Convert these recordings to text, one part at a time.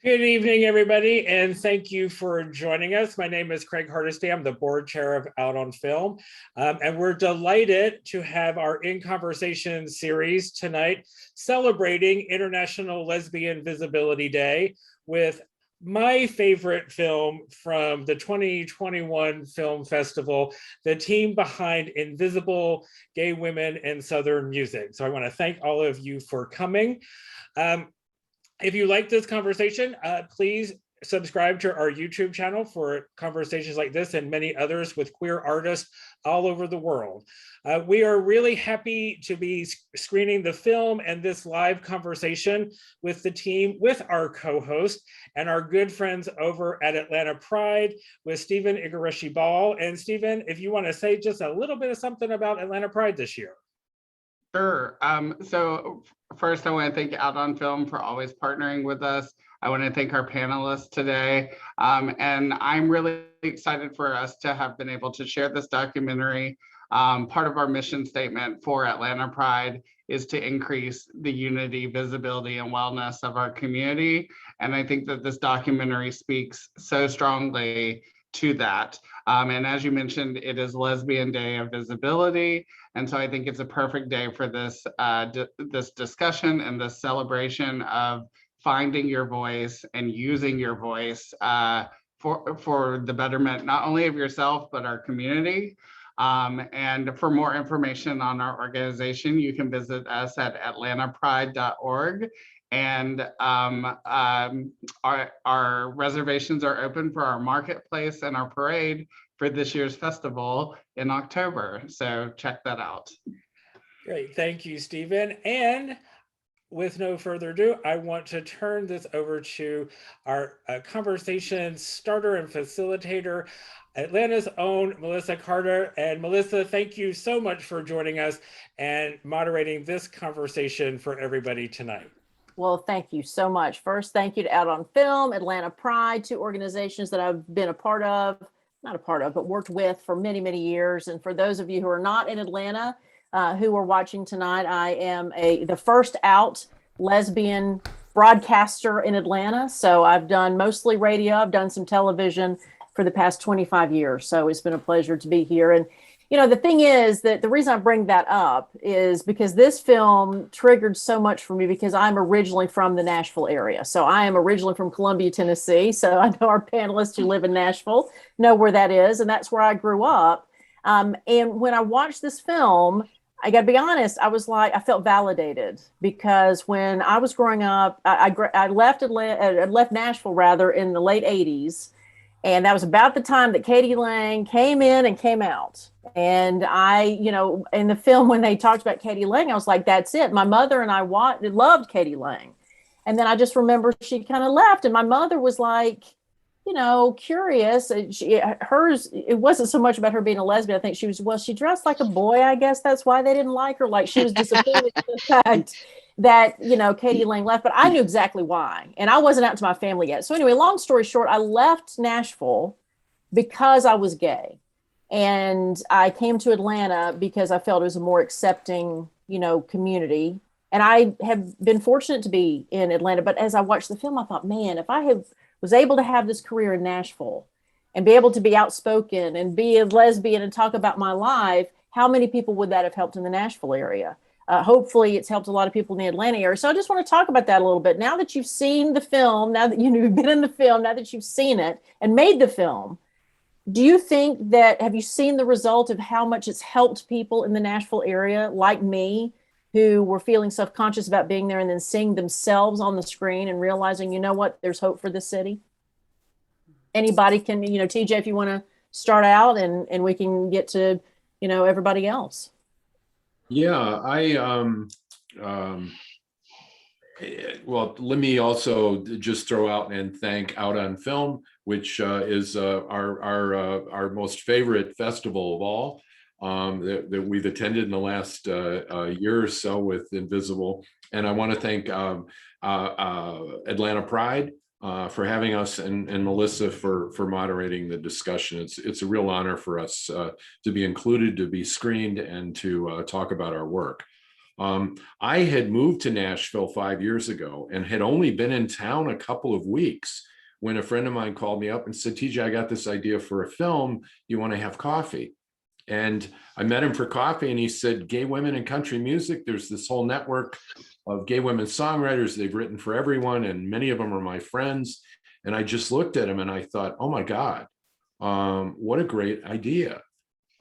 Good evening, everybody, and thank you for joining us. My name is Craig Hardesty. I'm the board chair of Out on Film, and we're delighted to have our In Conversation series tonight celebrating International Lesbian Visibility Day with my favorite film from the 2021 Film Festival, the team behind Invisible Gay Women in Southern Music. So I want to thank all of you for coming. If you like this conversation, please subscribe to our YouTube channel for conversations like this and many others with queer artists all over the world. We are really happy to be screening the film and this live conversation with the team, with our co-host and our good friends over at Atlanta Pride with Stephen Igarashi Ball. And Stephen, if you want to say just a little bit of something about Atlanta Pride this year. Sure. So first, I want to thank Out on Film for always partnering with us. I want to thank our panelists today. And I'm really excited for us to have been able to share this documentary. Part of our mission statement for Atlanta Pride is to increase the unity, visibility, and wellness of our community. And I think that this documentary speaks so strongly to that. And as you mentioned, it is Lesbian Day of Visibility. And so I think it's a perfect day for this, this discussion and this celebration of finding your voice and using your voice for the betterment, not only of yourself, but our community. And for more information on our organization, you can visit us at atlantapride.org. And our reservations are open for our marketplace and our parade for this year's festival in October. So check that out. Great, thank you, Stephen. And with no further ado, I want to turn this over to our conversation starter and facilitator, Atlanta's own Melissa Carter. And Melissa, thank you so much for joining us and moderating this conversation for everybody tonight. Well, thank you so much. First, thank you to Out on Film, Atlanta Pride, two organizations that I've been a part of, not a part of, but worked with for many, many years. And for those of you who are not in Atlanta, who are watching tonight, I am the first out lesbian broadcaster in Atlanta. So I've done mostly radio. I've done some television for the past 25 years. So it's been a pleasure to be here. And you know, the thing is that the reason I bring that up is because this film triggered so much for me because I'm originally from the Nashville area. So I am originally from Columbia, Tennessee. So I know our panelists who live in Nashville know where that is. And that's where I grew up. And when I watched this film, I got to be honest, I was like, I felt validated because when I was growing up, I left Nashville rather in the late 80s. And that was about the time that Katie Lang came in and came out. And I, you know, in the film, when they talked about Katie Lang, I was like, that's it. My mother and I loved Katie Lang. And then I just remember she kind of left. And my mother was like, you know, curious. Hers, it wasn't so much about her being a lesbian. I think she was, well, she dressed like a boy. I guess that's why they didn't like her. Like she was disappointed in the fact that, you know, Katie Lang left, but I knew exactly why. And I wasn't out to my family yet. So anyway, long story short, I left Nashville because I was gay. And I came to Atlanta because I felt it was a more accepting, you know, community. And I have been fortunate to be in Atlanta. But as I watched the film, I thought, man, if I was able to have this career in Nashville and be able to be outspoken and be a lesbian and talk about my life, how many people would that have helped in the Nashville area? Hopefully it's helped a lot of people in the Atlanta area. So I just want to talk about that a little bit. Now that you've seen the film, now that you've been in the film, now that you've seen it and made the film, do you think that, have you seen the result of how much it's helped people in the Nashville area like me who were feeling self-conscious about being there and then seeing themselves on the screen and realizing, you know what, there's hope for this city? Anybody can, you know, TJ, if you want to start out and we can get to, you know, everybody else. Yeah, well, let me also just throw out and thank Out on Film, which is our most favorite festival of all that we've attended in the last year or so with Invisible. And I want to thank Atlanta Pride for having us and Melissa for moderating the discussion. It's a real honor for us to be included, to be screened, and to talk about our work. I had moved to Nashville 5 years ago and had only been in town a couple of weeks when a friend of mine called me up and said, TJ, I got this idea for a film. You want to have coffee? And I met him for coffee and he said, gay women in country music, there's this whole network of gay women songwriters. They've written for everyone and many of them are my friends. And I just looked at him and I thought, oh my God, what a great idea.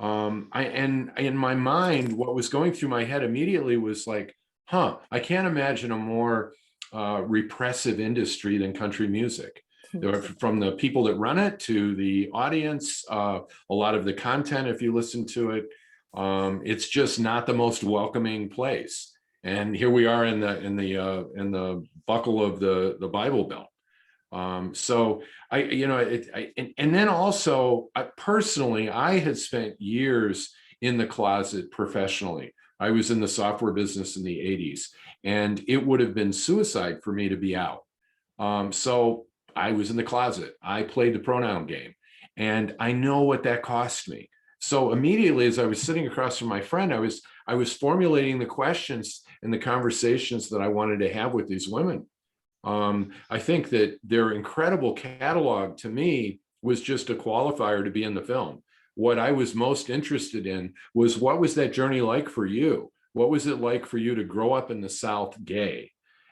And in my mind, what was going through my head immediately was like, I can't imagine a more repressive industry than country music. From the people that run it to the audience, a lot of the content, if you listen to it, it's just not the most welcoming place. And here we are in the buckle of the Bible Belt. So and then also personally, I had spent years in the closet professionally. I was in the software business in the 80s, and it would have been suicide for me to be out. So I was in the closet. I played the pronoun game, and I know what that cost me. So immediately, as I was sitting across from my friend, I was formulating the questions and the conversations that I wanted to have with these women. I think that their incredible catalog to me was just a qualifier to be in the film. What I was most interested in was, what was that journey like for you? What was it like for you to grow up in the South gay?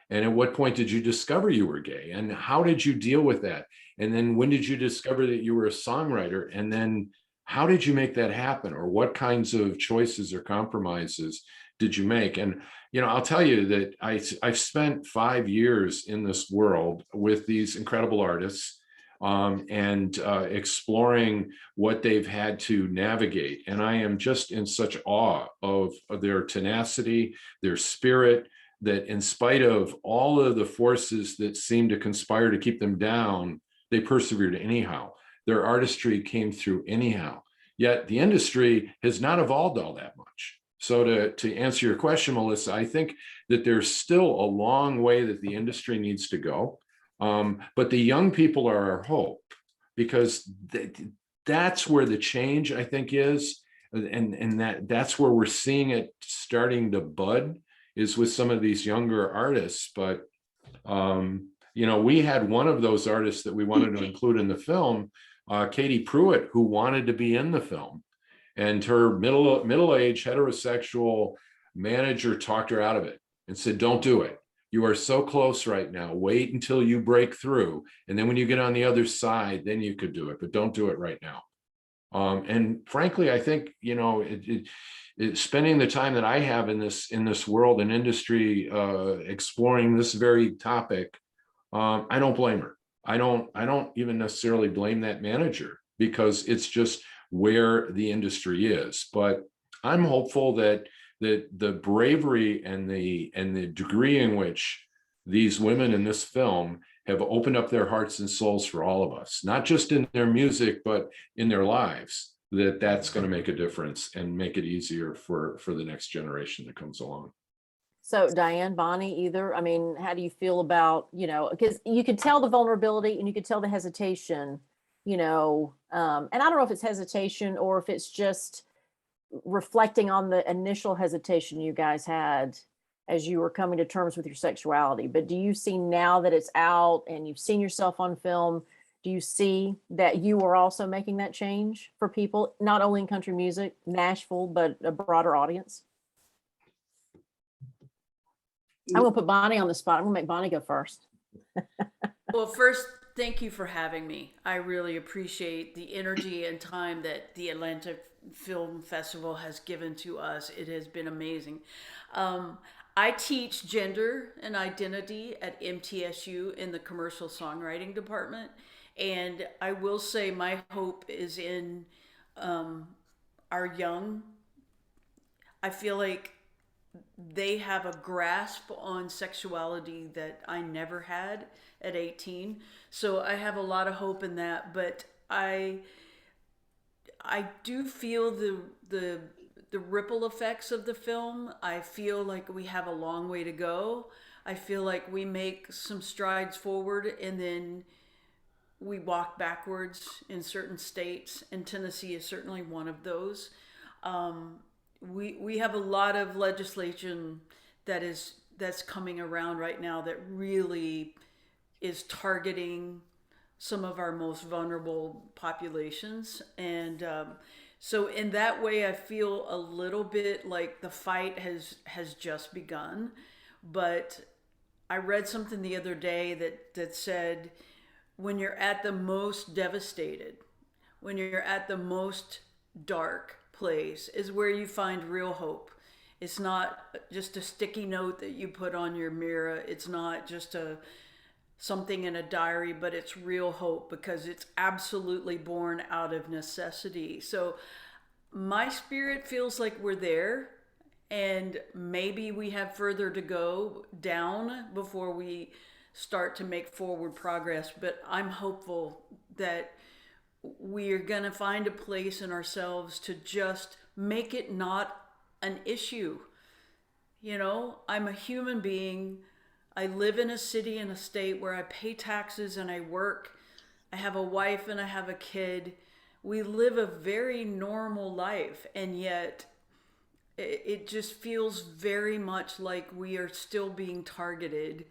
And at what point did you discover you were gay? And how did you deal with that? And then when did you discover that you were a songwriter? And then how did you make that happen? Or what kinds of choices or compromises did you make? And I'll tell you that I've spent 5 years in this world with these incredible artists and exploring what they've had to navigate. And I am just in such awe of their tenacity, their spirit, that in spite of all of the forces that seem to conspire to keep them down, they persevered anyhow. Their artistry came through anyhow. Yet the industry has not evolved all that much. So to answer your question, Melissa, I think that there's still a long way that the industry needs to go. But the young people are our hope, because that's where the change, I think, is. And that's where we're seeing it starting to bud, is with some of these younger artists. But, we had one of those artists that we wanted to include in the film, Katie Pruitt, who wanted to be in the film. And her middle-aged heterosexual manager talked her out of it and said, don't do it. You are so close right now. Wait until you break through. And then when you get on the other side, then you could do it, but don't do it right now. And frankly, I think, spending the time that I have in this world and industry, exploring this very topic, I don't blame her. I don't even necessarily blame that manager, because it's just where the industry is. But I'm hopeful that the bravery and the degree in which these women in this film have opened up their hearts and souls for all of us, not just in their music, but in their lives, that's going to make a difference and make it easier for the next generation that comes along. So Dianne, Bonnie, either, I mean, how do you feel about, because you could tell the vulnerability and you could tell the hesitation, and I don't know if it's hesitation or if it's just reflecting on the initial hesitation you guys had as you were coming to terms with your sexuality. But do you see, now that it's out and you've seen yourself on film, do you see that you are also making that change for people, not only in country music, Nashville, but a broader audience? I'm gonna put Bonnie on the spot. I'm gonna make Bonnie go first. Well, first, thank you for having me. I really appreciate the energy and time that the Atlanta Film Festival has given to us. It has been amazing. I teach gender and identity at MTSU in the commercial songwriting department. And I will say my hope is in our young. I feel like they have a grasp on sexuality that I never had at 18. So I have a lot of hope in that, but I do feel the ripple effects of the film. I feel like we have a long way to go. I feel like we make some strides forward and then we walk backwards in certain states, and Tennessee is certainly one of those. we have a lot of legislation that's coming around right now that really is targeting some of our most vulnerable populations. And so in that way, I feel a little bit like the fight has just begun. But I read something the other day that said, when you're at the most devastated, when you're at the most dark place, is where you find real hope. It's not just a sticky note that you put on your mirror. It's not just something in a diary, but it's real hope, because it's absolutely born out of necessity. So my spirit feels like we're there, and maybe we have further to go down before we start to make forward progress. But I'm hopeful that we are going to find a place in ourselves to just make it not an issue. You know, I'm a human being. I live in a city and a state where I pay taxes and I work. I have a wife and I have a kid. We live a very normal life, and yet it just feels very much like we are still being targeted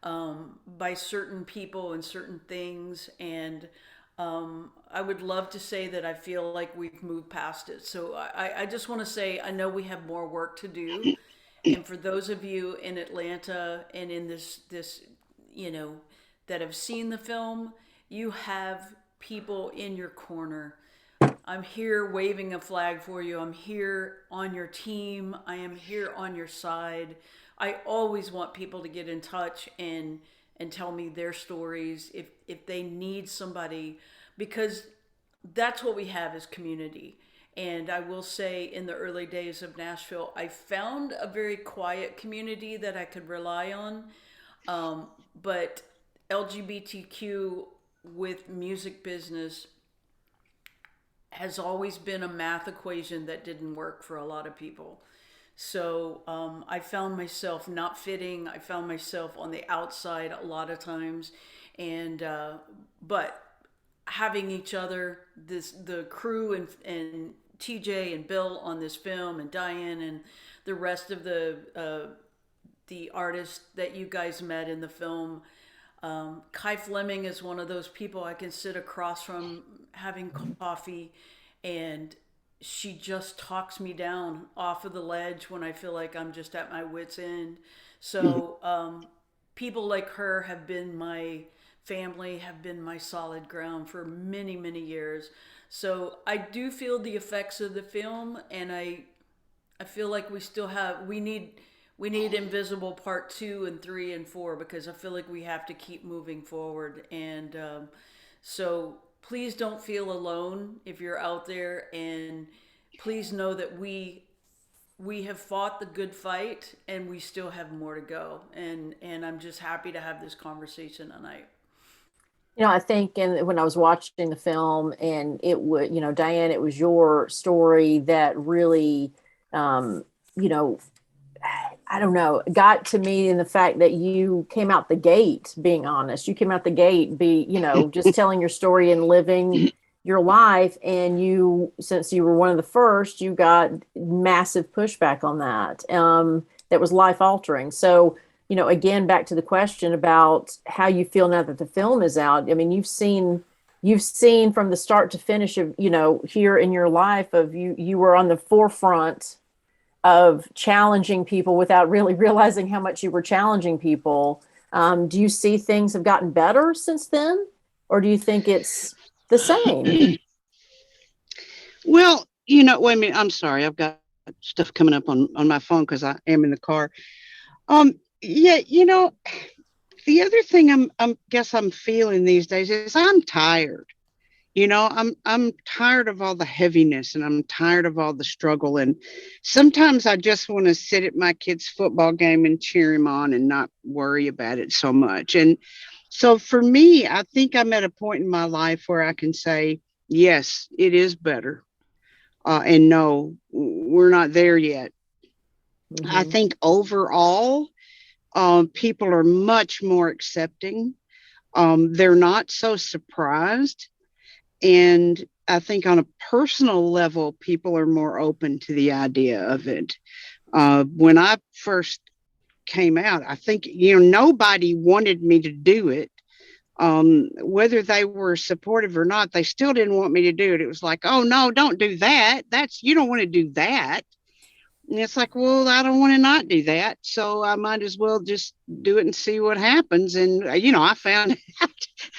by certain people and certain things. And I would love to say that I feel like we've moved past it. So I just want to say, I know we have more work to do. And for those of you in Atlanta and in this, that have seen the film, you have people in your corner. I'm here waving a flag for you. I'm here on your team. I am here on your side. I always want people to get in touch and tell me their stories if they need somebody, because that's what we have as community. And I will say, in the early days of Nashville, I found a very quiet community that I could rely on. But LGBTQ with music business has always been a math equation that didn't work for a lot of people. So I found myself not fitting. I found myself on the outside a lot of times. And but having each other, the crew and TJ and Bill on this film, and Dianne and the rest of the artists that you guys met in the film. Kai Fleming is one of those people I can sit across from having coffee, and she just talks me down off of the ledge when I feel like I'm just at my wit's end. So people like her have been my family, have been my solid ground for many, many years. So I do feel the effects of the film, and I feel like we need Invisible Part 2 and 3 and 4, because I feel like we have to keep moving forward. And so please don't feel alone if you're out there, and please know that we have fought the good fight, and we still have more to go. And I'm just happy to have this conversation tonight. You know, I think, and when I was watching the film, and it would, Dianne, it was your story that really, I don't know, got to me in the fact that you came out the gate being honest. You came out the gate, just telling your story and living your life. And you, since you were one of the first, you got massive pushback on that. That was life altering. So, again, back to the question about how you feel now that the film is out. I mean, you've seen from the start to finish of, here in your life of you were on the forefront of challenging people without really realizing how much you were challenging people. Do you see things have gotten better since then? Or do you think it's the same? Well, wait a minute. I'm sorry. I've got stuff coming up on my phone because I am in the car. Yeah, the other thing I'm feeling these days is I'm tired. I'm tired of all the heaviness, and I'm tired of all the struggle. And sometimes I just want to sit at my kid's football game and cheer him on and not worry about it so much. And so for me, I think I'm at a point in my life where I can say, yes, it is better. And no, we're not there yet. Mm-hmm. I think overall, people are much more accepting. They're not so surprised. And I think on a personal level, people are more open to the idea of it. When I first came out, I think, nobody wanted me to do it. Whether they were supportive or not, they still didn't want me to do it. It was like, oh no, don't do that. You don't want to do that. And it's like, well, I don't want to not do that. So I might as well just do it and see what happens. And, I found out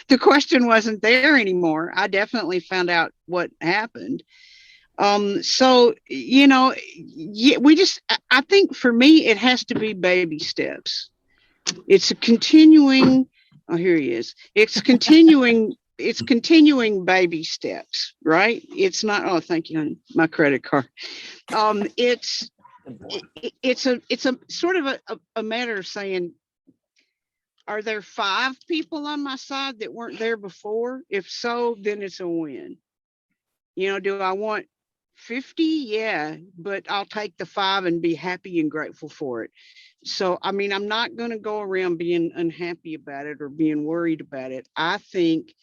the question wasn't there anymore. I definitely found out what happened. So, I think for me, it has to be baby steps. It's a continuing, oh, here he is. It's continuing baby steps, right? It's not, oh, thank you, honey, my credit card. It's a sort of a matter of saying, are there 5 people on my side that weren't there before? If so, then it's a win. Do I want 50? Yeah, but I'll take the 5 and be happy and grateful for it. So, I mean, I'm not going to go around being unhappy about it or being worried about it. I think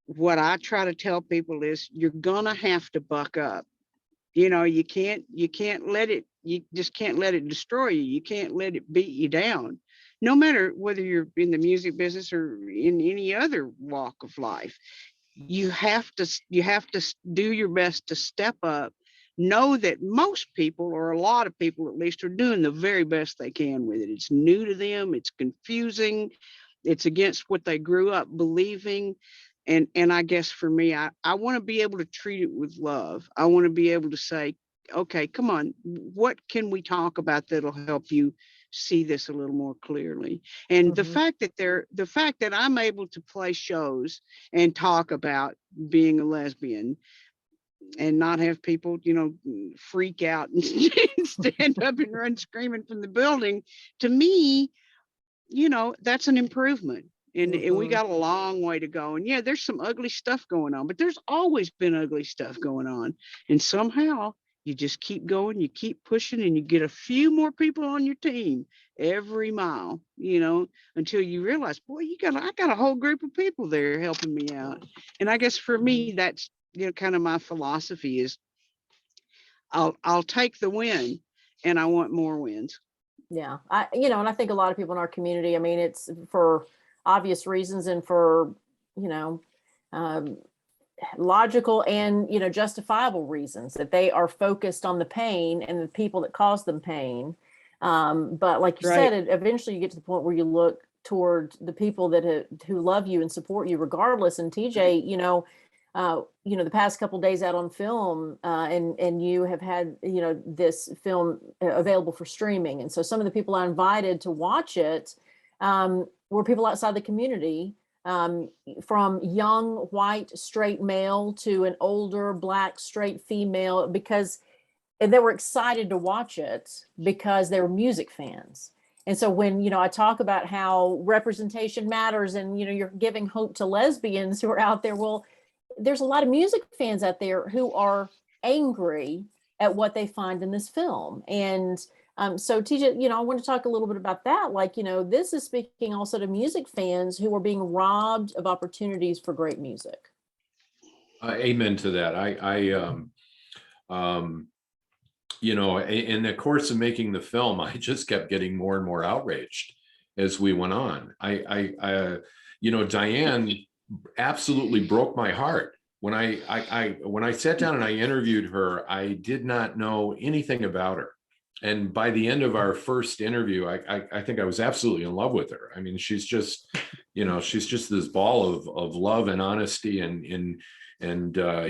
what I try to tell people is you're going to have to buck up. You can't let it, you just can't let it destroy you. You can't let it beat you down. No matter whether you're in the music business or in any other walk of life, you have to do your best to step up. Know that most people, or a lot of people at least, are doing the very best they can with it. It's new to them. It's confusing. It's against what they grew up believing. And I guess for me, I want to be able to treat it with love. I want to be able to say, okay, come on, what can we talk about that'll help you see this a little more clearly? And the fact that I'm able to play shows and talk about being a lesbian and not have people, freak out and stand up and run screaming from the building, to me, that's an improvement. And we got a long way to go. And yeah, there's some ugly stuff going on, but there's always been ugly stuff going on. And somehow you just keep going, you keep pushing, and you get a few more people on your team every mile, until you realize, boy, I got a whole group of people there helping me out. And I guess for me, that's, kind of my philosophy is I'll take the win, and I want more wins. Yeah. And I think a lot of people in our community, I mean, it's for obvious reasons and for, logical and, justifiable reasons, that they are focused on the pain and the people that cause them pain. But like you said, eventually you get to the point where you look toward the people that who love you and support you regardless. And TJ, the past couple of days out on film, and you have had, this film available for streaming. And so some of the people I invited to watch it were people outside the community, from young, white, straight male to an older, black, straight female, and they were excited to watch it because they were music fans. And so when, I talk about how representation matters and, you're giving hope to lesbians who are out there, well, there's a lot of music fans out there who are angry at what they find in this film. And so TJ, I want to talk a little bit about that. Like, this is speaking also to music fans who are being robbed of opportunities for great music. Amen to that. In the course of making the film, I just kept getting more and more outraged as we went on. Dianne absolutely broke my heart. When I sat down and I interviewed her, I did not know anything about her. And by the end of our first interview, I think I was absolutely in love with her. I mean, she's just this ball of love and honesty and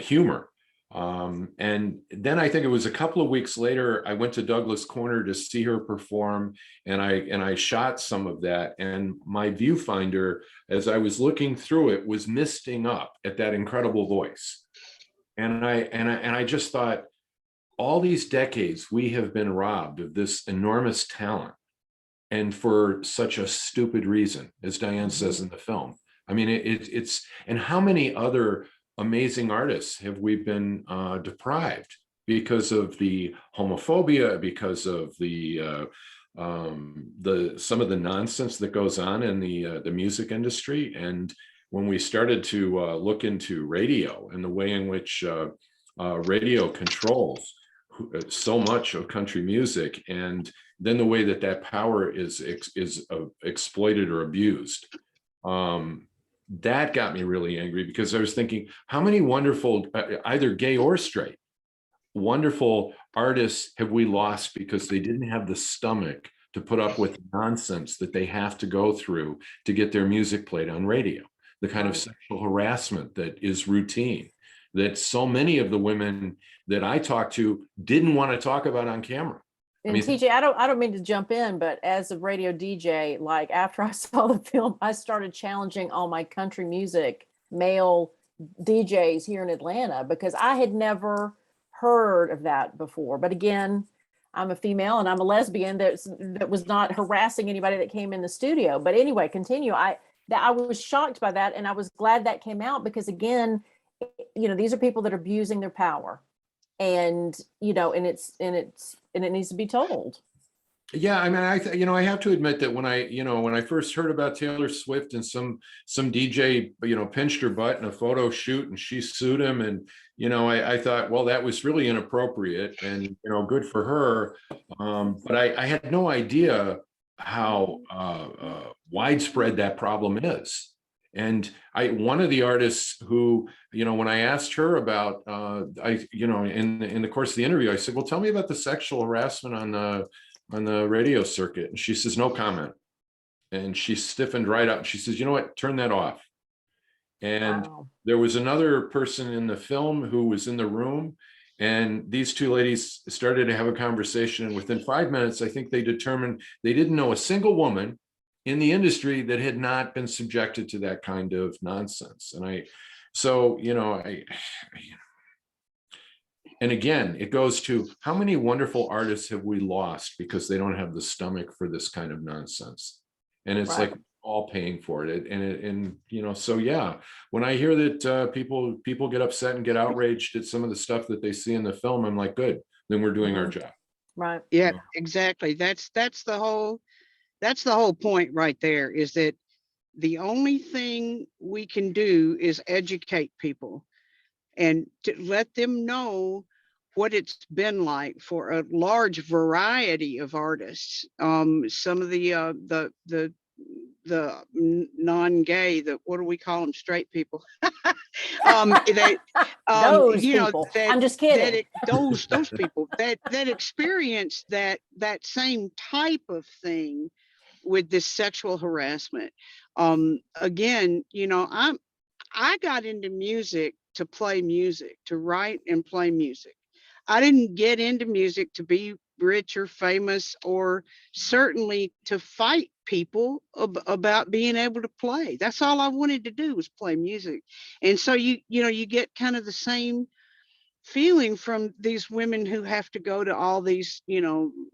humor. And then I think it was a couple of weeks later, I went to Douglas Corner to see her perform, and I shot some of that. And my viewfinder, as I was looking through it, was misting up at that incredible voice. And I just thought, all these decades we have been robbed of this enormous talent, and for such a stupid reason, as Dianne says in the film. I mean, it's and how many other amazing artists have we been deprived because of the homophobia, because of the some of the nonsense that goes on in the music industry. And when we started to look into radio and the way in which radio controls so much of country music, and then the way that that power is exploited or abused. That got me really angry, because I was thinking, how many wonderful, either gay or straight, wonderful artists have we lost because they didn't have the stomach to put up with the nonsense that they have to go through to get their music played on radio, the kind of sexual harassment that is routine, that so many of the women that I talked to didn't want to talk about on camera. And TJ, I don't mean to jump in, but as a radio DJ, like after I saw the film, I started challenging all my country music male DJs here in Atlanta, because I had never heard of that before. But again, I'm a female and I'm a lesbian that was not harassing anybody that came in the studio. But anyway, continue. I was shocked by that, and I was glad that came out, because again, these are people that are abusing their power, and it needs to be told. Yeah, I mean, I have to admit that when I first heard about Taylor Swift and some DJ, pinched her butt in a photo shoot and she sued him, and I thought, well, that was really inappropriate, and good for her. But I had no idea how widespread that problem is. And one of the artists who, when I asked her about, in the course of the interview, I said, well, tell me about the sexual harassment on the radio circuit. And she says, no comment. And she stiffened right up. She says, you know what, turn that off. And Wow. There was another person in the film who was in the room, and these two ladies started to have a conversation. And within 5 minutes, I think they determined they didn't know a single woman in the industry that had not been subjected to that kind of nonsense. And again, it goes to how many wonderful artists have we lost because they don't have the stomach for this kind of nonsense. And it's Right. like all paying for it. So yeah, when I hear that people get upset and get outraged at some of the stuff that they see in the film, I'm like, good, then we're doing our job. Right. Yeah, exactly. That's the whole point right there, is that the only thing we can do is educate people and to let them know what it's been like for a large variety of artists. Some of the non-gay, what do we call them, straight people? They, Those people. I'm just kidding. Those people that experience that same type of thing with this sexual harassment. Again, I got into music to play music, to write and play music. I didn't get into music to be rich or famous, or certainly to fight people about being able to play. That's all I wanted to do, was play music. And so you get kind of the same feeling from these women who have to go to all these,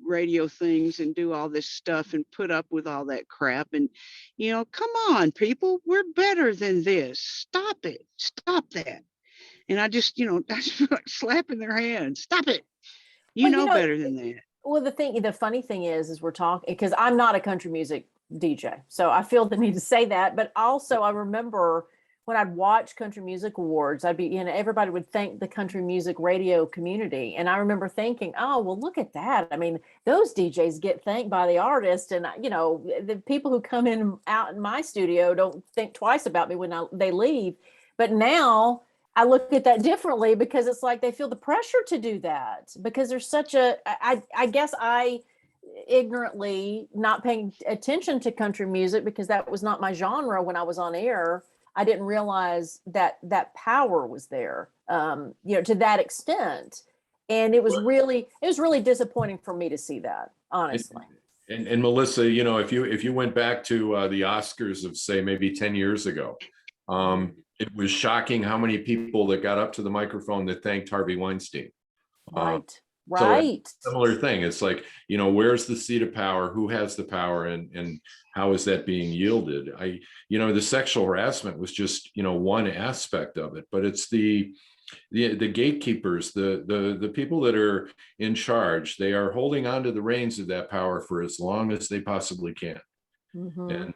radio things and do all this stuff and put up with all that crap. And, come on, people, we're better than this. Stop it. Stop that. And I just, I just feel like slapping their hands. Stop it. Better than that. Well, the funny thing is we're talking, because I'm not a country music DJ, so I feel the need to say that. But also, I remember when I'd watch country music awards, I'd be, everybody would thank the country music radio community. And I remember thinking, oh, well, look at that. I mean, those DJs get thanked by the artist. And, the people who come out in my studio don't think twice about me when they leave. But now I look at that differently, because it's like they feel the pressure to do that, because there's such I guess I ignorantly not paying attention to country music, because that was not my genre when I was on air. I didn't realize that power was there, to that extent. And it was really disappointing for me to see that, honestly. And Melissa, if you went back to the Oscars of, say, maybe 10 years ago, it was shocking how many people that got up to the microphone that thanked Harvey Weinstein. Right. So similar thing. It's like, where's the seat of power? Who has the power, and how is that being yielded? The sexual harassment was just, one aspect of it, but it's the gatekeepers, the people that are in charge. They are holding on to the reins of that power for as long as they possibly can. Mm-hmm. And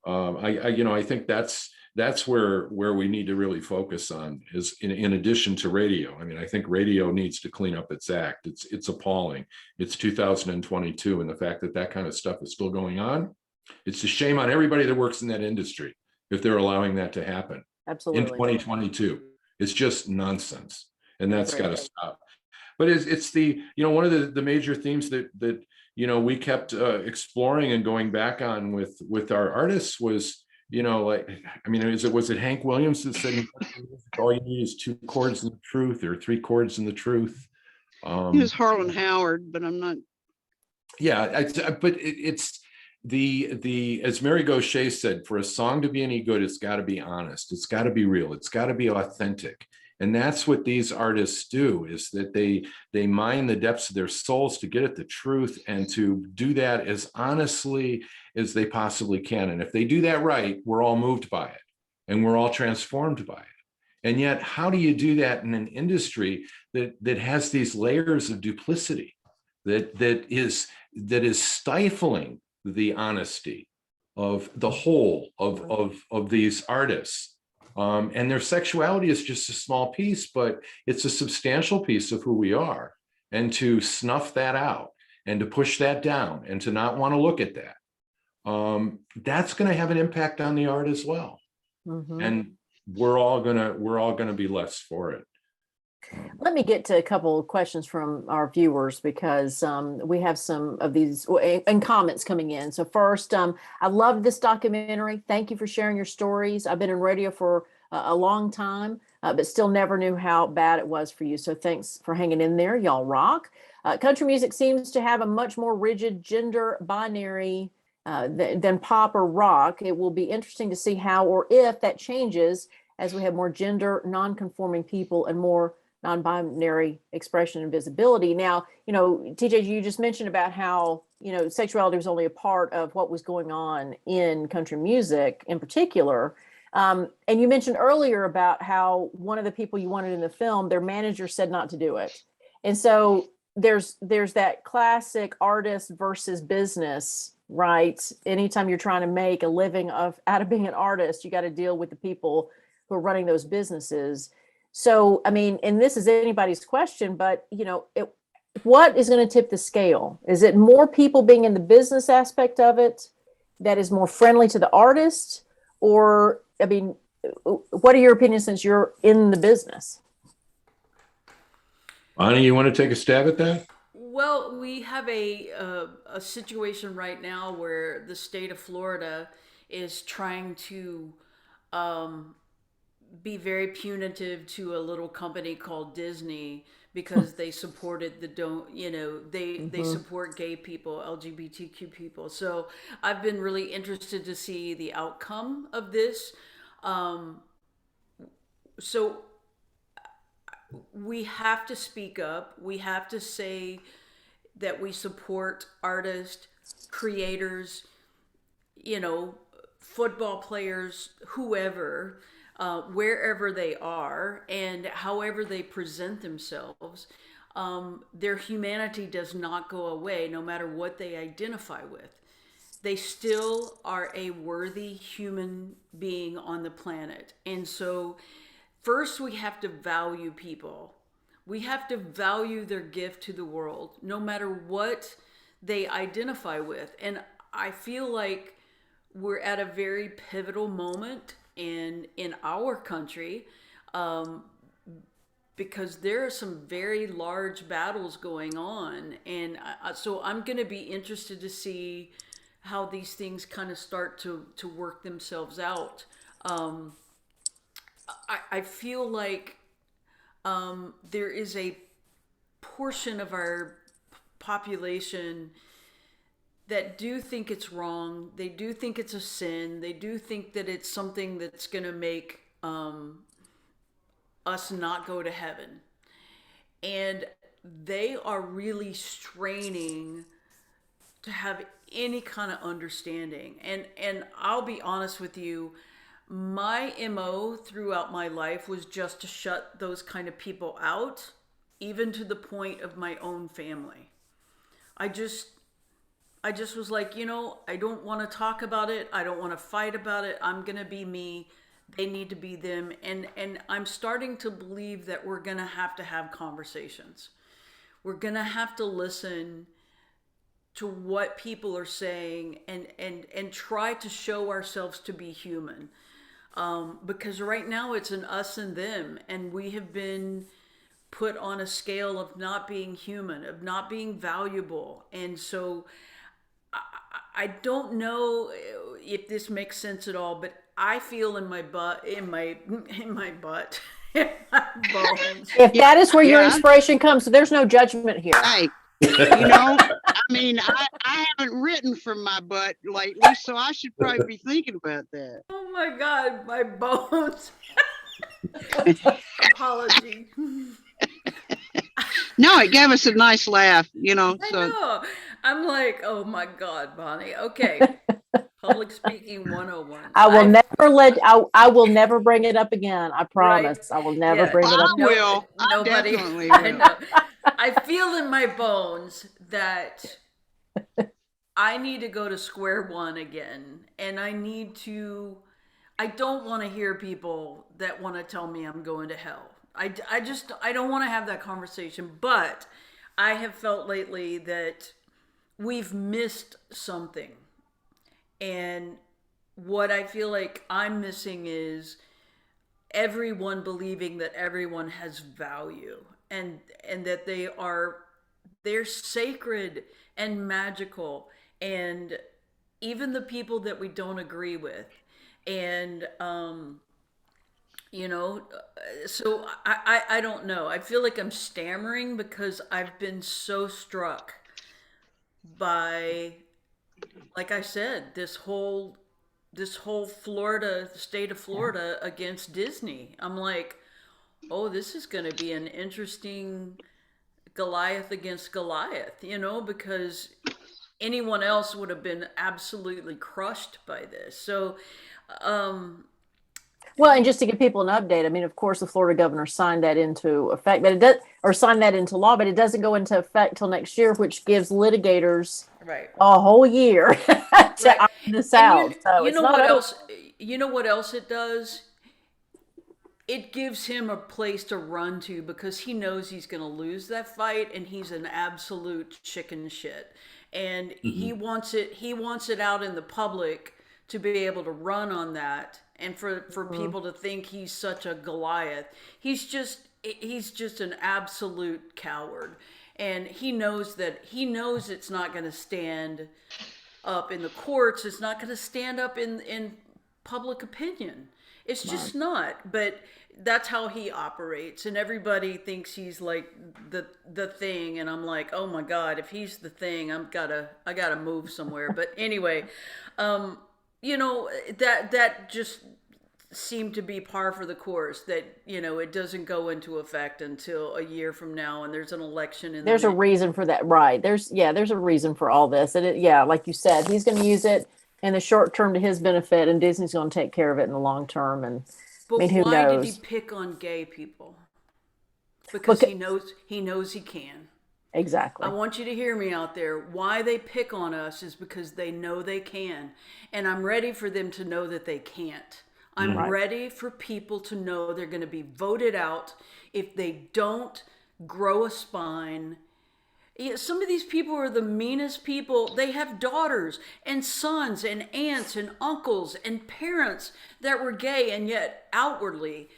I think that's where we need to really focus on, is in addition to radio. I mean, I think radio needs to clean up its act. It's appalling. It's 2022, and the fact that that kind of stuff is still going on, it's a shame on everybody that works in that industry if they're allowing that to happen in Absolutely. 2022. It's just nonsense, and that's got to Agreed. stop. But it's the, one of the major themes that we kept exploring and going back on with our artists was, like, I mean, was it Hank Williams that said all you need is 2 chords in the truth, or 3 chords in the truth? He was Harlan Howard, but I'm not. Yeah, but it's the as Mary Gauthier said, for a song to be any good, it's got to be honest. It's got to be real. It's got to be authentic. And that's what these artists do, is that they mine the depths of their souls to get at the truth, and to do that as honestly as they possibly can. And if they do that right, we're all moved by it, and we're all transformed by it. And yet, how do you do that in an industry that has these layers of duplicity, that is stifling the honesty of the whole of these artists? And their sexuality is just a small piece, but it's a substantial piece of who we are. And to snuff that out, and to push that down, and to not want to look at that, that's going to have an impact on the art as well. Mhm. And we're all gonna be less for it. Let me get to a couple of questions from our viewers, because we have some of these and comments coming in. So first, I love this documentary. Thank you for sharing your stories. I've been in radio for a long time, but still never knew how bad it was for you. So thanks for hanging in there. Y'all rock. Country music seems to have a much more rigid gender binary than pop or rock. It will be interesting to see how or if that changes as we have more gender non-conforming people and more non-binary expression and visibility. Now, TJ, you just mentioned about how, sexuality was only a part of what was going on in country music in particular. And you mentioned earlier about how one of the people you wanted in the film, their manager said not to do it. And so there's that classic artist versus business, right? Anytime you're trying to make a living out of being an artist, you got to deal with the people who are running those businesses. So, I mean, and this is anybody's question, but, what is going to tip the scale? Is it more people being in the business aspect of it that is more friendly to the artist? Or, I mean, what are your opinions since you're in the business? Bonnie, you want to take a stab at that? Well, we have a situation right now where the state of Florida is trying to be very punitive to a little company called Disney because they supported they support gay people, LGBTQ people. So I've been really interested to see the outcome of this. So we have to speak up. We have to say that we support artists, creators, football players, whoever, wherever they are, and however they present themselves. Their humanity does not go away, no matter what they identify with. They still are a worthy human being on the planet. And so first we have to value people. We have to value their gift to the world, no matter what they identify with. And I feel like we're at a very pivotal moment in our country, because there are some very large battles going on. And so I'm going to be interested to see how these things kind of start to work themselves out. I feel like there is a portion of our population that do think it's wrong. They do think it's a sin. They do think that it's something that's going to make us not go to heaven. And they are really straining to have any kind of understanding. And I'll be honest with you, my MO throughout my life was just to shut those kind of people out, even to the point of my own family. I just was like, I don't want to talk about it. I don't want to fight about it. I'm going to be me. they need to be them. And I'm starting to believe that we're going to have conversations. We're going to have to listen to what people are saying and try to show ourselves to be human. Because right now it's an us and them, and we have been put on a scale of not being human, of not being valuable. And so I don't know if this makes sense at all, but I feel in my butt, in my butt, in my bones. If that is where your Yeah. inspiration comes, so there's no judgment here. Hey, I mean, I haven't written from my butt lately, so I should probably be thinking about that. Oh my God, my bones. Apology. No, it gave us a nice laugh, I so know. I'm like, oh my God, Bonnie. Okay. Public speaking 101. I will never bring it up again. I promise. I will never Yeah. bring it up. I will. I Nobody. definitely I will. know. I feel in my bones that I need to go to square one again. And I don't want to hear people that want to tell me I'm going to hell. I don't want to have that conversation. But I have felt lately that we've missed something. And what I feel like I'm missing is everyone believing that everyone has value and that they're sacred and magical, and even the people that we don't agree with. And so I don't know. I feel like I'm stammering because I've been so struck by, like I said, this whole state of Florida against Disney. I'm like, oh, this is going to be an interesting Goliath against Goliath, because anyone else would have been absolutely crushed by this. So, Well, and just to give people an update, I mean, of course, the Florida governor signed that into effect, but signed that into law, but it doesn't go into effect till next year, which gives litigators right. a whole year to Right. iron this out. So you it's know not what over. else? You know what else it does? It gives him a place to run to because he knows he's going to lose that fight, and he's an absolute chicken shit. And he wants it out in the public to be able to run on that, and for people to think he's such a Goliath. He's just an absolute coward. And he knows it's not going to stand up in the courts. It's not going to stand up in public opinion. It's just not. But that's how he operates, and everybody thinks he's like the thing. And I'm like, oh my God, if he's the thing, I gotta move somewhere. But anyway, that just seemed to be par for the course, that it doesn't go into effect until a year from now, and there's an election in There's a reason for that, right? There's a reason for all this, and like you said, he's going to use it in the short term to his benefit, and Disney's going to take care of it in the long term. And but I mean, who why knows? did he pick on gay people? Because he knows he can. Exactly. I want you to hear me out there. Why they pick on us is because they know they can, and I'm ready for them to know that they can't. I'm ready for people to know they're going to be voted out if they don't grow a spine. Yeah, some of these people are the meanest people. They have daughters and sons and aunts and uncles and parents that were gay, and yet outwardly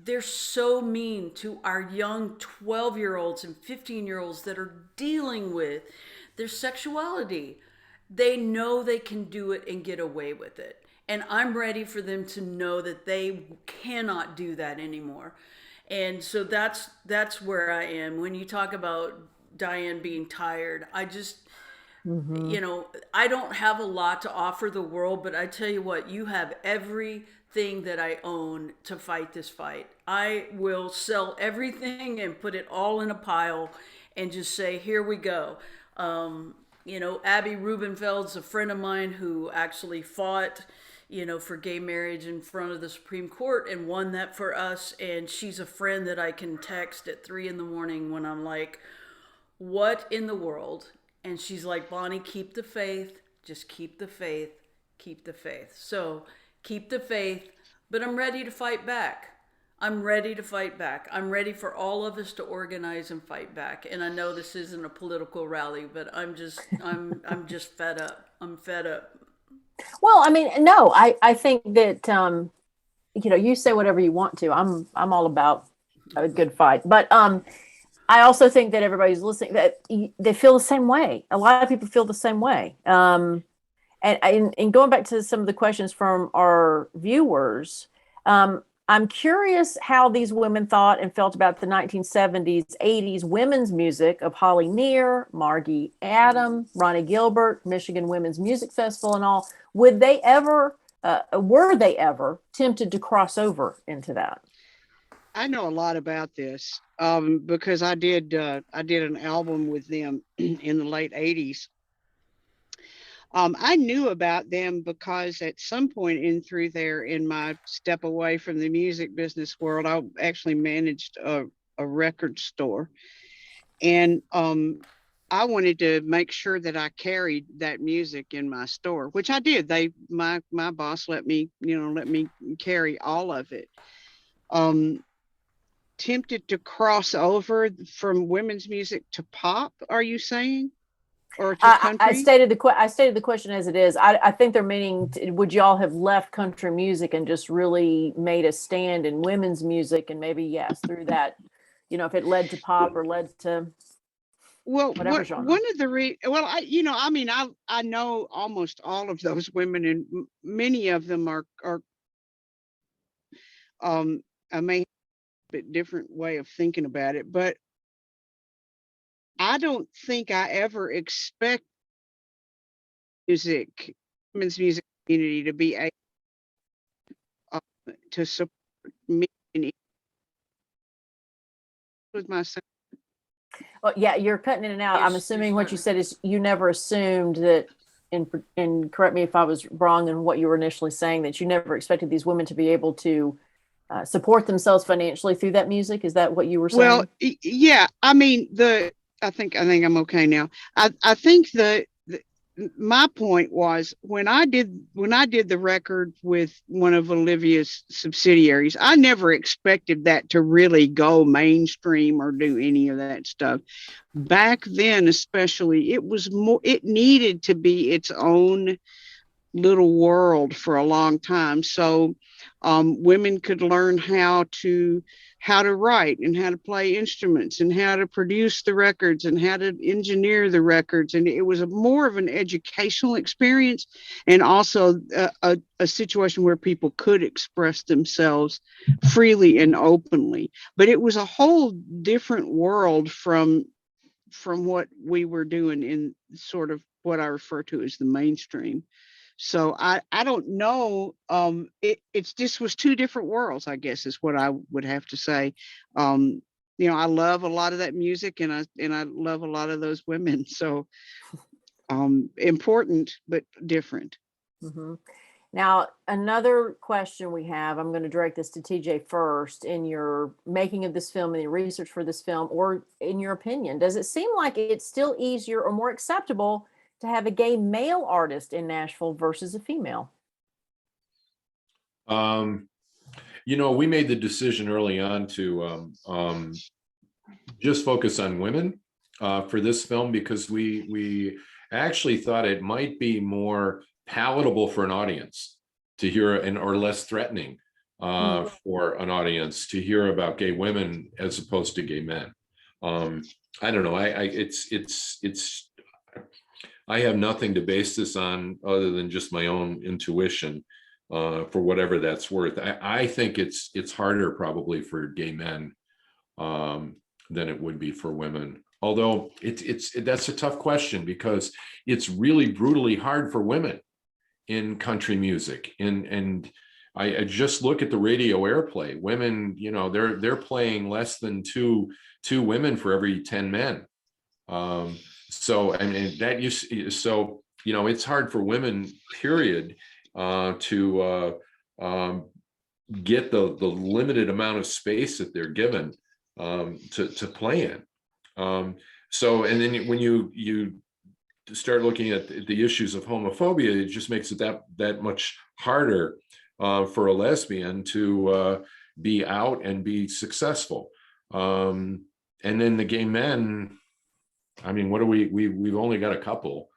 they're so mean to our young 12-year-olds and 15-year-olds that are dealing with their sexuality. They know they can do it and get away with it. And I'm ready for them to know that they cannot do that anymore. And so that's where I am. When you talk about Dianne being tired, I just, I don't have a lot to offer the world, but I tell you what, you have everything that I own to fight this fight. I will sell everything and put it all in a pile and just say, here we go. Abby Rubenfeld's a friend of mine who actually fought for gay marriage in front of the Supreme Court and won that for us. And she's a friend that I can text at 3 a.m. when I'm like, what in the world? And she's like, Bonnie, keep the faith. Just keep the faith. Keep the faith. So keep the faith. but I'm ready to fight back. I'm ready to fight back. I'm ready for all of us to organize and fight back. And I know this isn't a political rally, but I'm just fed up. I'm fed up. Well, I mean, no, I think that you say whatever you want to. I'm all about a good fight, but I also think that everybody's listening, that they feel the same way. A lot of people feel the same way. And going back to some of the questions from our viewers, I'm curious how these women thought and felt about the 1970s, 80s women's music of Holly Near, Margie Adam, Ronnie Gilbert, Michigan Women's Music Festival, and all. Would they ever, were they ever tempted to cross over into that? I know a lot about this because I did an album with them in the late 80s. I knew about them because at some point in through there, in my step away from the music business world, I actually managed a record store, and I wanted to make sure that I carried that music in my store, which I did. My boss let me carry all of it. Tempted to cross over from women's music to pop, are you saying? Or to country? I stated the question as it is. I think they're meaning, would y'all have left country music and just really made a stand in women's music, and maybe, yes, through that, if it led to pop or led to whatever genre. One of the I know almost all of those women, and many of them are I may have a bit different way of thinking about it, but I don't think I ever expect women's music community to be able to support me with my son. Well, yeah, you're cutting in and out. I'm assuming what you said is you never assumed that, and correct me if I was wrong in what you were initially saying, that you never expected these women to be able to support themselves financially through that music. Is that what you were saying? Well, yeah. I mean, I think I'm okay now. I think my point was when I did the record with one of Olivia's subsidiaries, I never expected that to really go mainstream or do any of that stuff. Back then, especially, it needed to be its own little world for a long time. So women could learn how to write and how to play instruments and how to produce the records and how to engineer the records. And it was more of an educational experience, and also a situation where people could express themselves freely and openly. But it was a whole different world from what we were doing in sort of what I refer to as the mainstream. So I don't know. It's just was two different worlds, I guess, is what I would have to say. I love a lot of that music, and I love a lot of those women. So important, but different. Mm-hmm. Now, another question we have, I'm going to direct this to TJ first. In your making of this film and your research for this film, or in your opinion, does it seem like it's still easier or more acceptable to have a gay male artist in Nashville versus a female? We made the decision early on to just focus on women for this film, because we actually thought it might be more palatable for an audience to hear, or less threatening for an audience to hear about gay women as opposed to gay men. I don't know. I have nothing to base this on other than just my own intuition, for whatever that's worth. I think it's harder probably for gay men than it would be for women. Although that's a tough question, because it's really brutally hard for women in country music. And I just look at the radio airplay. Women, they're playing less than two women for every 10 men. So it's hard for women, period, to get the limited amount of space that they're given to play in. And then when you start looking at the issues of homophobia, it just makes it that much harder for a lesbian to be out and be successful. And then the gay men, I mean, what do we've only got a couple.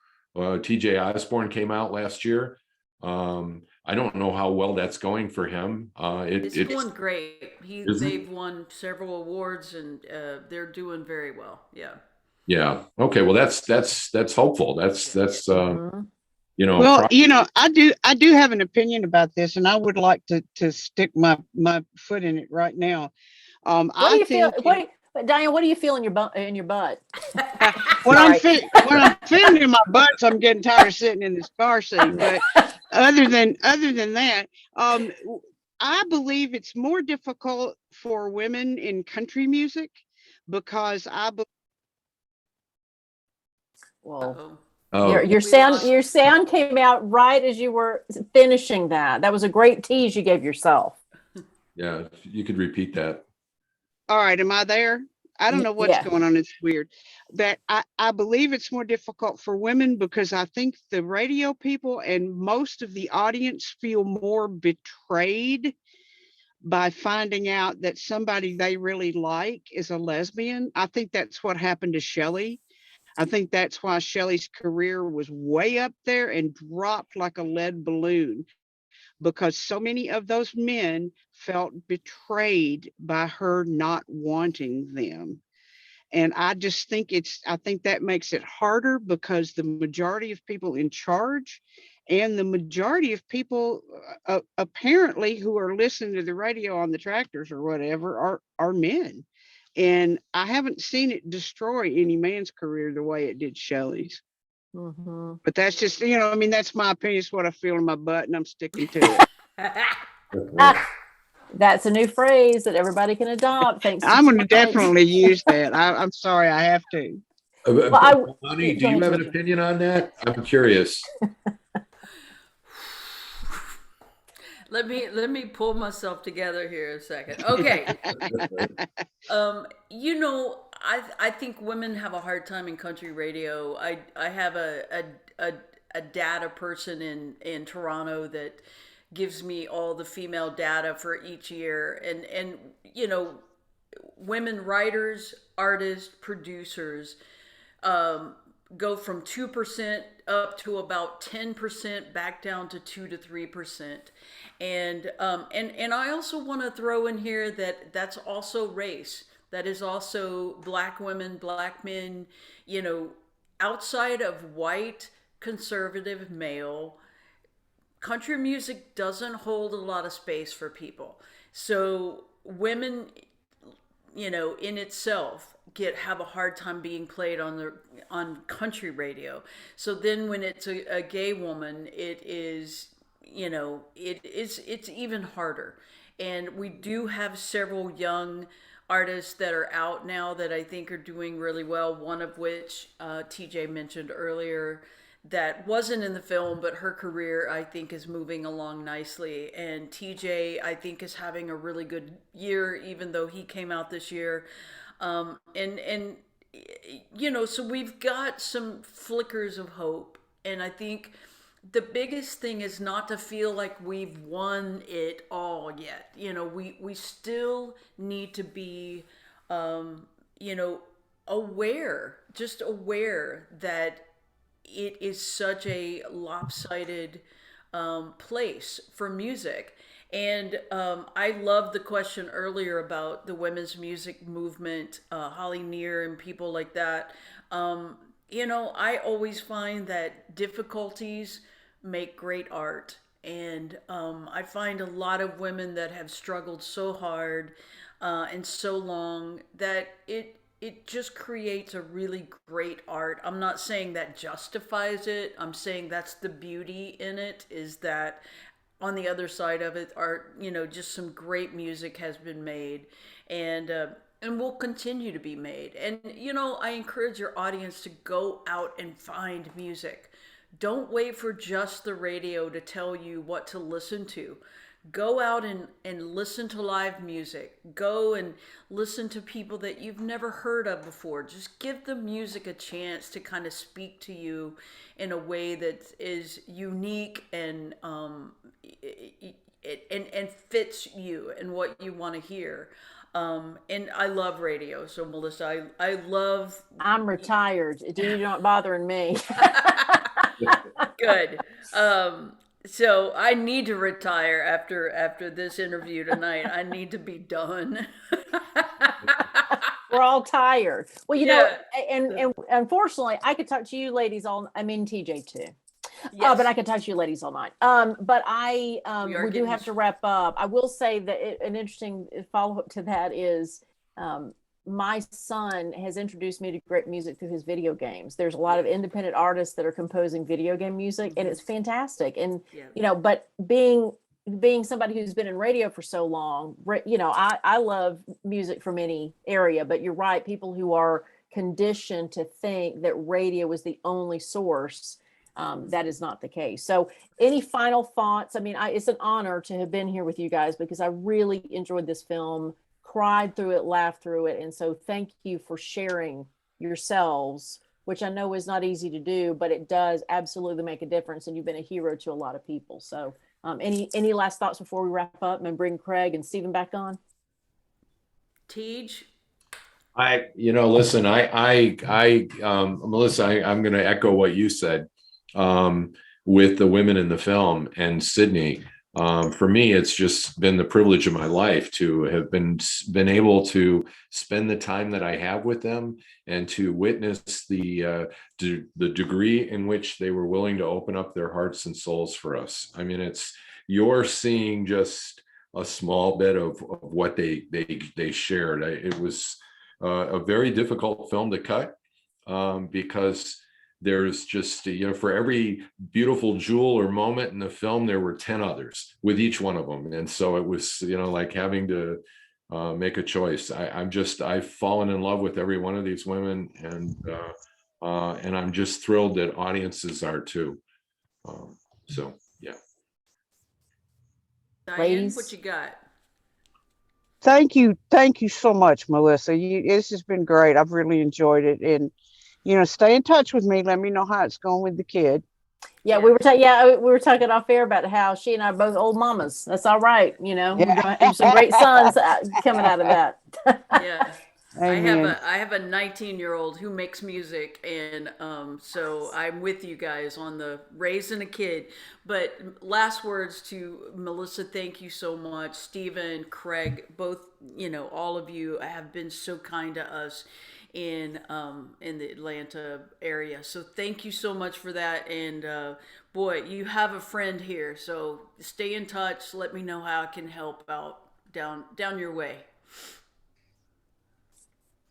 T.J. Osborne came out last year. I don't know how well that's going for him. It's going great. They've won several awards, and they're doing very well. Yeah. Yeah. Okay. Well, that's hopeful. That's Mhm. Well, I do have an opinion about this, and I would like to stick my foot in it right now. What do you feel? Dianne, what do you feel in your butt? When I'm feeling in my butts, I'm getting tired of sitting in this car seat. But other than that, I believe it's more difficult for women in country music because Well, Oh, your sound came out right as you were finishing that. That was a great tease you gave yourself. yeah. You could repeat that. All right, am I there? I don't know what's Yeah. going on. It's weird. That I believe it's more difficult for women because I think the radio people and most of the audience feel more betrayed by finding out that somebody they really like is a lesbian. I think that's what happened to Shelley. I think that's why Shelley's career was way up there and dropped like a lead balloon, because so many of those men felt betrayed by her not wanting them. And I just think I think that makes it harder because the majority of people in charge and the majority of people apparently who are listening to the radio on the tractors or whatever are men. And I haven't seen it destroy any man's career the way it did Shelley's. Mm-hmm. But that's just, I mean, that's my opinion. It's what I feel in my butt, and I'm sticking to it. That's a new phrase that everybody can adopt. Thanks. I'm going to definitely use that. I'm sorry, I have to. Bonnie, do you have an opinion on that? I'm curious. Let me pull myself together here a second. Okay. I think women have a hard time in country radio. I have a data person in Toronto that gives me all the female data for each year, and women writers, artists, producers go from 2% up to about 10%, back down to 2 to 3%. And I also want to throw in here that's also race. That is also Black women, Black men, outside of white conservative male. Country music doesn't hold a lot of space for people. So women, in itself have a hard time being played on country radio. So then when it's a gay woman, it's even harder. And we do have several young artists that are out now that I think are doing really well. One of which TJ mentioned earlier, that wasn't in the film, but her career I think is moving along nicely. And TJ I think is having a really good year, even though he came out this year. So we've got some flickers of hope. And I think the biggest thing is not to feel like we've won it all yet. We still need to be, aware that it is such a lopsided place for music. And I love the question earlier about the women's music movement, Holly Near and people like that. I always find that difficulties make great art. And I find a lot of women that have struggled so hard and so long that it just creates a really great art. I'm not saying that justifies it. I'm saying that's the beauty in it, is that on the other side of it are, just some great music has been made and will continue to be made. And, I encourage your audience to go out and find music. Don't wait for just the radio to tell you what to listen to. Go out and listen to live music. Go and listen to people that you've never heard of before. Just give the music a chance to kind of speak to you in a way that is unique and and fits you and what you want to hear. And I love radio. So Melissa, I love. I'm retired. You're not bothering me. Good. So I need to retire after this interview tonight. I need to be done. We're all tired. Well, Yeah. and unfortunately, I could talk to you ladies TJ too. Yes. But I could talk to you ladies all night. But we do have to wrap up. I will say that an interesting follow-up to that is my son has introduced me to great music through his video games. There's a lot of independent artists that are composing video game music, and it's fantastic. And but being somebody who's been in radio for so long, I love music from any area, but you're right, people who are conditioned to think that radio is the only source, that is not the case. So any final thoughts? I mean, it's an honor to have been here with you guys because I really enjoyed this film, cried through it, laughed through it. And so thank you for sharing yourselves, which I know is not easy to do, but it does absolutely make a difference. And you've been a hero to a lot of people. So any last thoughts before we wrap up and bring Craig and Stephen back on? Tej? Listen, Melissa, I'm going to echo what you said with the women in the film and Sydney. For me, it's just been the privilege of my life to have been able to spend the time that I have with them and to witness the degree in which they were willing to open up their hearts and souls for us. I mean, you're seeing just a small bit of what they shared. It was a very difficult film to cut because there's just, for every beautiful jewel or moment in the film, there were 10 others with each one of them. And so it was, like having to make a choice. I've fallen in love with every one of these women, and I'm just thrilled that audiences are too. So, yeah. Dianne, what you got? Thank you so much, Melissa. This has been great. I've really enjoyed it, and stay in touch with me. Let me know how it's going with the kid. Yeah, we were talking off air about how she and I are both old mamas. That's all right. We're gonna have some great sons coming out of that. Yeah. Amen. I have a 19-year-old who makes music, and so I'm with you guys on the raising a kid. But last words to Melissa, thank you so much. Stephen, Craig, both, all of you have been so kind to us in the Atlanta area. So thank you so much for that. And boy, you have a friend here. So stay in touch. Let me know how I can help out down your way.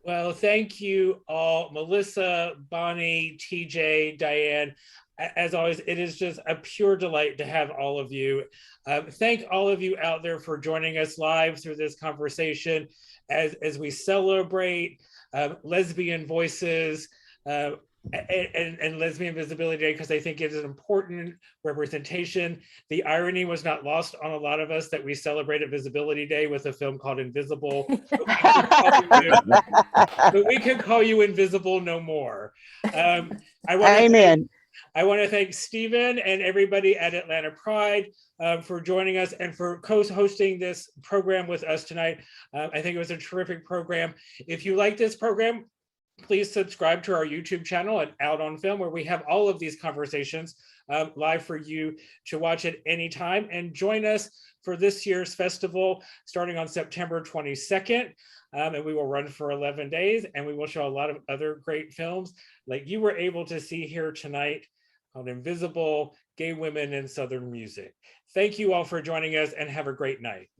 Well, thank you all, Melissa, Bonnie, TJ, Dianne. As always, it is just a pure delight to have all of you. Thank all of you out there for joining us live through this conversation as we celebrate lesbian voices and Lesbian Visibility Day, because I think it is an important representation. The irony was not lost on a lot of us that we celebrated Visibility Day with a film called Invisible. But we can call you Invisible no more. Amen. I want to thank Stephen and everybody at Atlanta Pride for joining us and for co-hosting this program with us tonight. I think it was a terrific program. If you like this program, please subscribe to our YouTube channel at Out on Film, where we have all of these conversations live for you to watch at any time. And join us for this year's festival starting on September 22nd. And we will run for 11 days, and we will show a lot of other great films like you were able to see here tonight on Invisible, Gay Women in Southern Music. Thank you all for joining us, and have a great night.